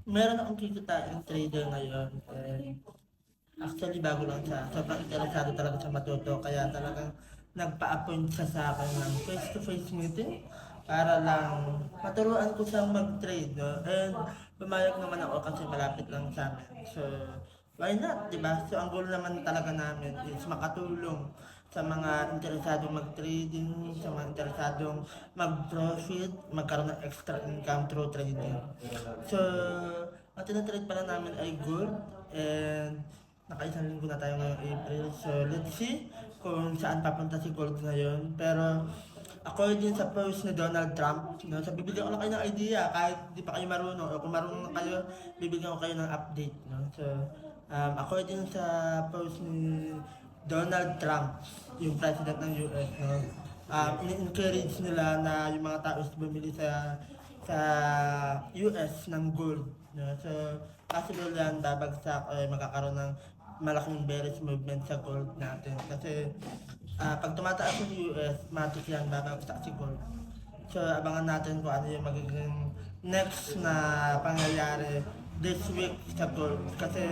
Meron akong kikitain trader ngayon. Actually, bago lang siya. Sobrang interesado talaga sa matuto. Kaya talagang nagpa-appoint siya sa akin ng face-to-face meeting para lang maturuan ko siyang mag-trade. No? And pumayag naman ako kasi malapit lang sa amin. So, why not, di ba? So, ang goal naman talaga namin is makatulong sa mga interesadong mag-trading, sa mga interesadong mag-profit, magkaroon ng extra income through trading. So, ang tinatrade pala namin ay gold and nakaisang linggo na tayo ngayong April. So, let's see kung saan papunta si gold ngayon. Pero, according sa post ni Donald Trump, no, so bibigyan ko lang kayo ng idea kahit di pa kayo marunong o kung marunong na kayo, bibigyan ko kayo ng update. No? So, according sa post ni Donald Trump, yung president ng US, no, ini-encourage nila na yung mga tao is bumili sa US ng gold. No? So, possible yan babagsak o magkakaroon ng malaking bearish movement sa gold natin. Kasi pag tumataas yung US, matik yan babagsak si gold. So, abangan natin kung ano yung magiging next na pangyayari this week sa gold. Kasi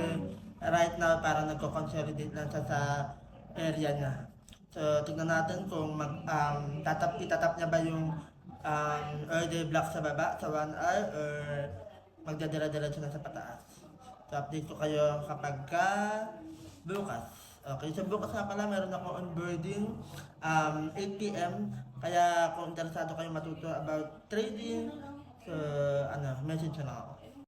right now, parang nagko-consolidate lang siya sa area niya. So, tignan natin kung itatap niya ba yung early block sa baba, sa 1 hour, or magdadala-diretso na sa pataas. So, update ko kayo kapag bukas. Okay, so bukas nga pala meron ako onboarding 8 p.m. Kaya kung interesado kayo matuto about trading, so message na lang ako.